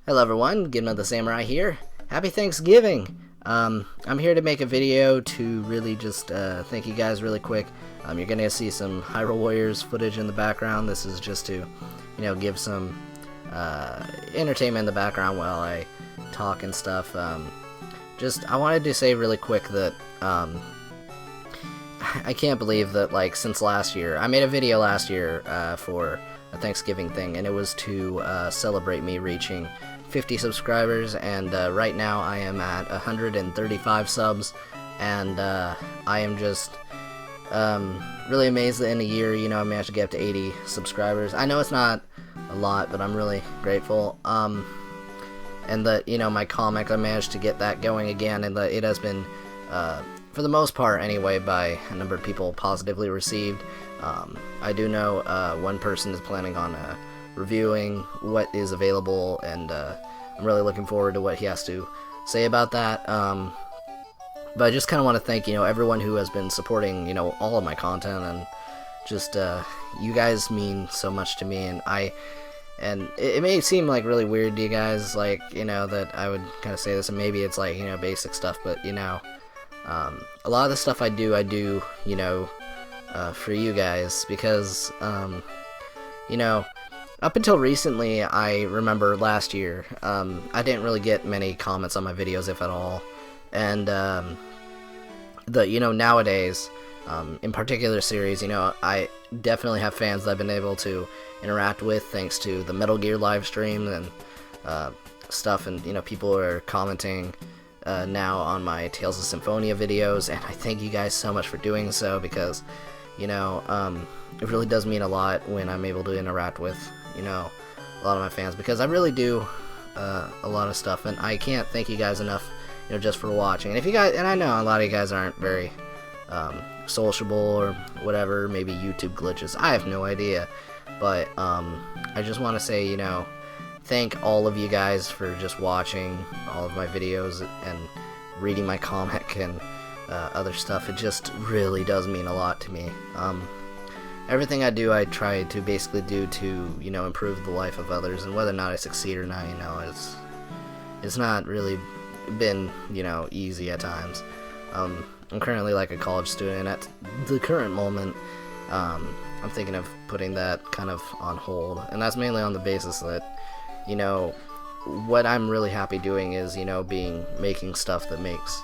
Hello everyone, GenmaTheSamurai here. Happy Thanksgiving! I'm here to make a video to really just thank you guys really quick. You're gonna see some Hyrule Warriors footage in the background. This is just to, give some entertainment in the background while I talk and stuff. I wanted to say really quick that I can't believe that, since last year, I made a video last year for a Thanksgiving thing, and it was to celebrate me reaching 50 subscribers, and right now I am at 135 subs, and I am just really amazed that in a year, I managed to get up to 80 subscribers. I know it's not a lot, but I'm really grateful, and that, my comic, I managed to get that going again, and that it has been, for the most part anyway, by a number of people positively received. I do know one person is planning on reviewing what is available, and I'm really looking forward to what he has to say about that. But I just kind of want to thank, everyone who has been supporting, all of my content, and just, you guys mean so much to me, and it may seem really weird to you guys, that I would kind of say this, and maybe it's basic stuff, but, a lot of the stuff I do, for you guys, because, up until recently, I remember last year, I didn't really get many comments on my videos, if at all, and, nowadays, in particular series, I definitely have fans that I've been able to interact with, thanks to the Metal Gear live stream, and, stuff, and, people are commenting, now on my Tales of Symphonia videos, and I thank you guys so much for doing so, because, it really does mean a lot when I'm able to interact with, a lot of my fans, because I really do a lot of stuff, and I can't thank you guys enough, just for watching. And if you guys, and I know a lot of you guys aren't very sociable or whatever, maybe YouTube glitches, I have no idea, but I just want to say, thank all of you guys for just watching all of my videos and reading my comic and other stuff. It just really does mean a lot to me. Everything I do, I try to basically do to, improve the life of others, and whether or not I succeed or not, it's not really been, easy at times. I'm currently a college student, and at the current moment, I'm thinking of putting that kind of on hold, and that's mainly on the basis that, what I'm really happy doing is, making stuff that makes,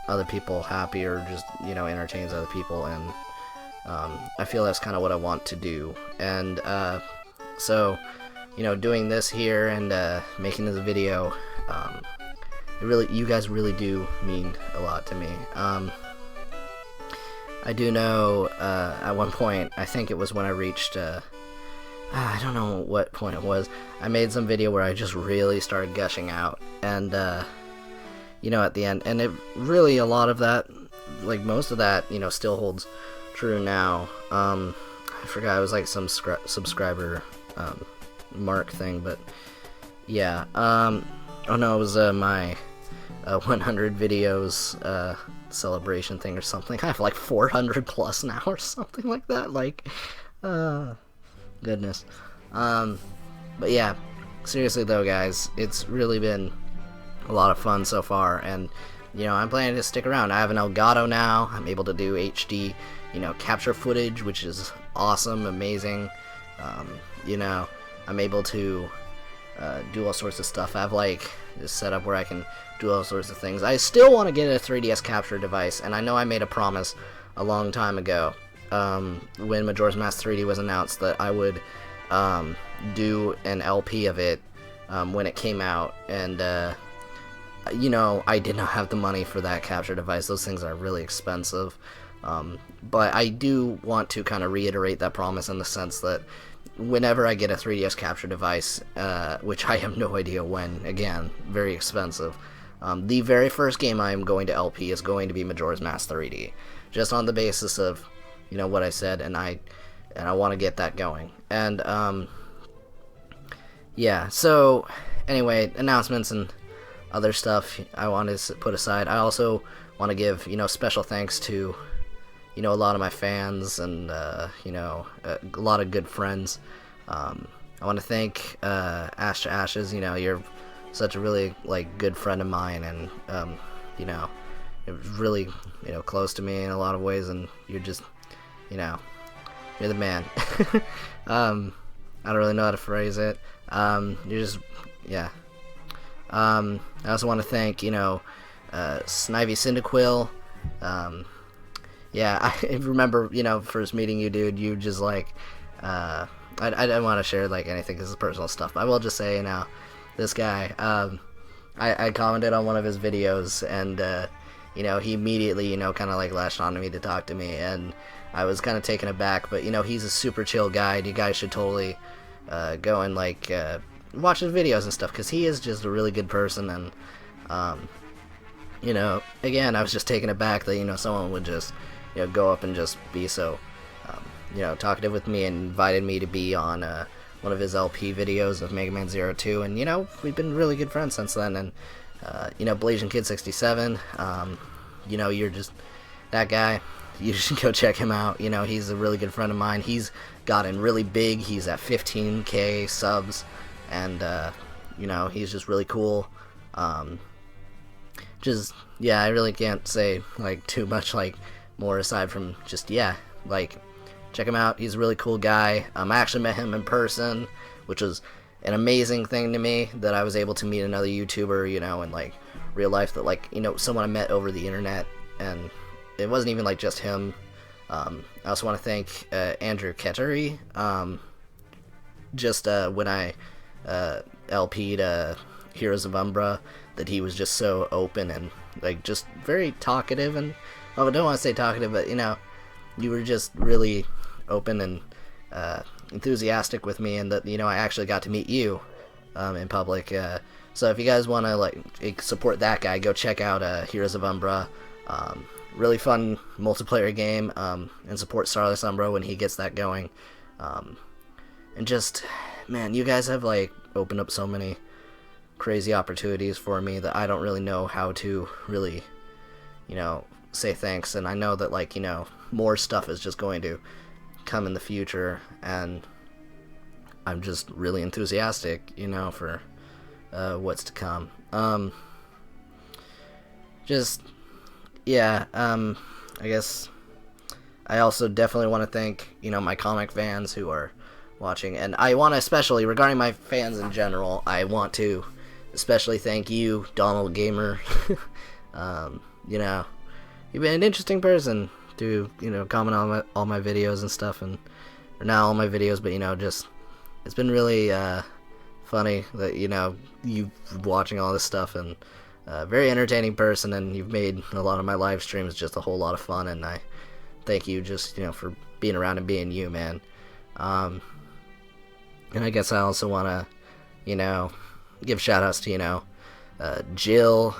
other people happy, or just, entertains other people, and I feel that's kind of what I want to do, and so, doing this here and making this video, you guys really do mean a lot to me. I do know at one point, I think it was when I reached, I don't know what point it was, I made some video where I just really started gushing out, and at the end, and it really, a lot of that, most of that, still holds true now. I forgot, it was some subscriber mark thing, but yeah, oh no, it was my 100 videos celebration thing or something. I have 400 plus now or something like that, goodness. But yeah, seriously though, guys, it's really been a lot of fun so far, and I'm planning to stick around. I have an Elgato now. I'm able to do HD capture footage, which is awesome, amazing. I'm able to do all sorts of stuff. I have this setup where I can do all sorts of things. I still want to get a 3DS capture device, and I know I made a promise a long time ago, when Majora's Mask 3D was announced, that I would do an LP of it when it came out, and I did not have the money for that capture device. Those things are really expensive. But I do want to kind of reiterate that promise, in the sense that whenever I get a 3DS capture device, which I have no idea when, again, very expensive, the very first game I am going to LP is going to be Majora's Mask 3D, just on the basis of, what I said, and I want to get that going. And, yeah, so, anyway, announcements and other stuff I want to put aside. I also want to give, special thanks to, a lot of my fans and, a lot of good friends. I want to thank Ash to Ashes. You're such a really, good friend of mine, and, you're really, close to me in a lot of ways, and you're just, you're the man. I don't really know how to phrase it. You're just, yeah. I also want to thank, Snivy Cyndaquil. Yeah, I remember, first meeting you, dude, you just, I didn't want to share, anything because it's personal stuff, but I will just say, this guy, I commented on one of his videos, and, he immediately, kind of, latched on to me to talk to me, and I was kind of taken aback, but, he's a super chill guy, and you guys should totally, go and, watch his videos and stuff, because he is just a really good person, and, again, I was just taken aback that, someone would just, go up and just be so, talkative with me, and invited me to be on, one of his LP videos of Mega Man 02, and, we've been really good friends since then, and, Blasian Kid 67, you're just that guy. You should go check him out. He's a really good friend of mine. He's gotten really big. He's at 15K subs, and, he's just really cool. I really can't say, too much, more aside from just, check him out. He's a really cool guy. I actually met him in person, which was an amazing thing to me, that I was able to meet another YouTuber, in, real life, that, someone I met over the internet, and it wasn't even, just him. I also want to thank, Andrew Kettery, when I, LP'd, Heroes of Umbra, that he was just so open and, just very talkative, and, I don't want to say talkative, but, you were just really open and, enthusiastic with me, and that, I actually got to meet you, in public. So if you guys want to, support that guy, go check out, Heroes of Umbra. Really fun multiplayer game, and support Starless Umbra when he gets that going. And just, man, you guys have, opened up so many crazy opportunities for me that I don't really know how to really, say thanks. And I know that, more stuff is just going to come in the future, and I'm just really enthusiastic, for what's to come. I guess I also definitely want to thank, my comic fans who are watching, and I want to especially, regarding my fans in general, I want to especially thank you, Donald Gamer. You've been an interesting person to, comment on all my videos and stuff, or not all my videos, but, just, it's been really, funny that, you watching all this stuff, and, very entertaining person, and you've made a lot of my live streams just a whole lot of fun, and I thank you just, for being around and being you, man. And I guess I also want to, give shout-outs to, Jill,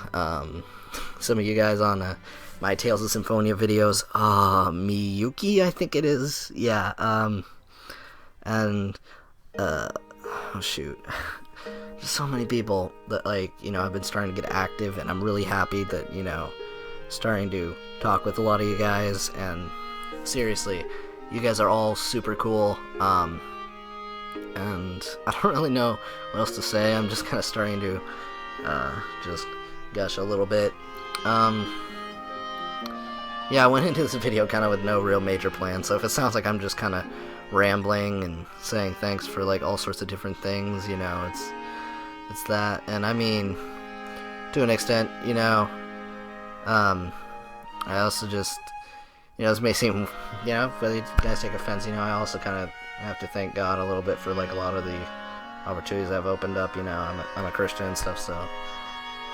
some of you guys on, my Tales of Symphonia videos, Miyuki, I think it is, yeah, and, oh shoot, just so many people that, I've been starting to get active, and I'm really happy that, starting to talk with a lot of you guys, and seriously, you guys are all super cool, and I don't really know what else to say. I'm just kind of starting to, just gush a little bit. Yeah, I went into this video kind of with no real major plan, so if it sounds like I'm just kind of rambling and saying thanks for, all sorts of different things, it's that. And I mean, to an extent, I also just, this may seem, whether you guys take offense, I also kind of have to thank God a little bit for, a lot of the opportunities I've opened up. I'm a Christian and stuff, so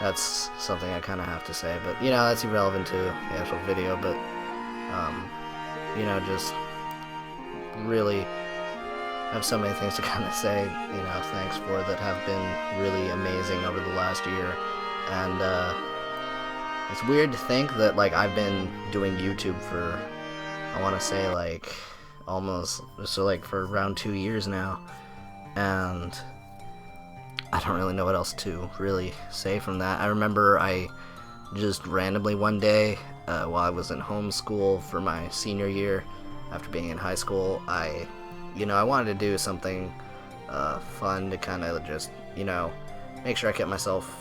that's something I kind of have to say, but, that's irrelevant to the actual video, but, just really have so many things to kind of say, thanks for, that have been really amazing over the last year, and, it's weird to think that, I've been doing YouTube for, I want to say, almost, so, for around 2 years now, and I don't really know what else to really say from that. I remember I just randomly one day, while I was in homeschool for my senior year, after being in high school, I wanted to do something fun to kind of just, make sure I kept myself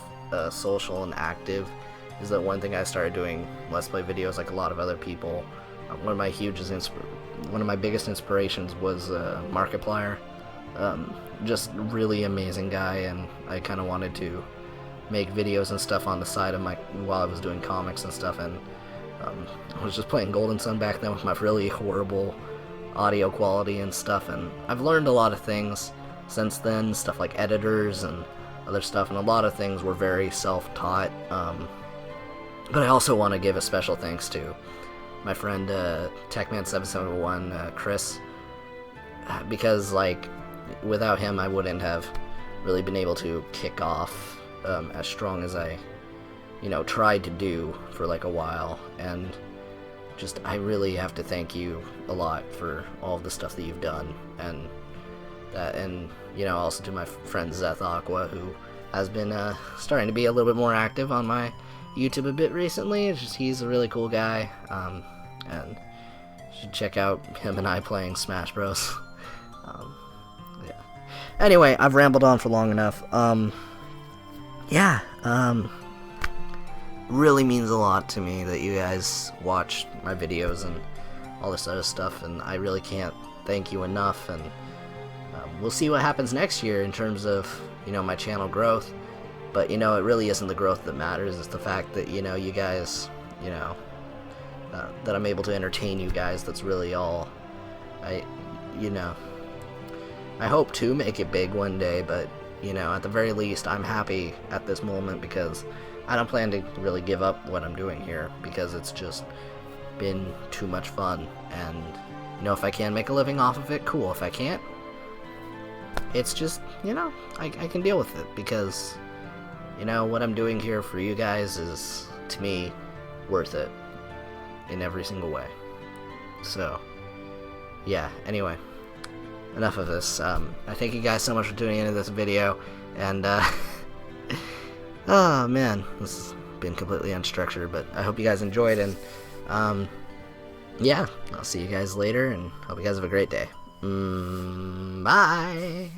social and active. Is that one thing I started doing Let's Play videos like a lot of other people. One of my biggest inspirations was Markiplier. Just really amazing guy, and I kind of wanted to make videos and stuff on the side of while I was doing comics and stuff, and I was just playing Golden Sun back then with my really horrible audio quality and stuff, and I've learned a lot of things since then, stuff like editors and other stuff, and a lot of things were very self-taught, but I also want to give a special thanks to my friend Techman771, Chris, because like without him I wouldn't have really been able to kick off as strong as I tried to do for like a while, and just I really have to thank you a lot for all of the stuff that you've done, and also to my friend Zeth Aqua, who has been starting to be a little bit more active on my YouTube a bit recently. He's a really cool guy, and you should check out him and I playing Smash Bros. Yeah. Anyway, I've rambled on for long enough. Really means a lot to me that you guys watch my videos and all this other stuff, and I really can't thank you enough, and we'll see what happens next year in terms of my channel growth, but it really isn't the growth that matters. It's the fact that you guys that I'm able to entertain you guys. That's really all. I hope to make it big one day, but at the very least I'm happy at this moment because I don't plan to really give up what I'm doing here, because it's just been too much fun, and if I can make a living off of it, cool. If I can't, it's just I can deal with it, because what I'm doing here for you guys is, to me, worth it in every single way. So yeah, anyway, enough of this. I thank you guys so much for tuning into this video, and oh man, this has been completely unstructured, but I hope you guys enjoyed, and yeah, I'll see you guys later, and hope you guys have a great day. Bye!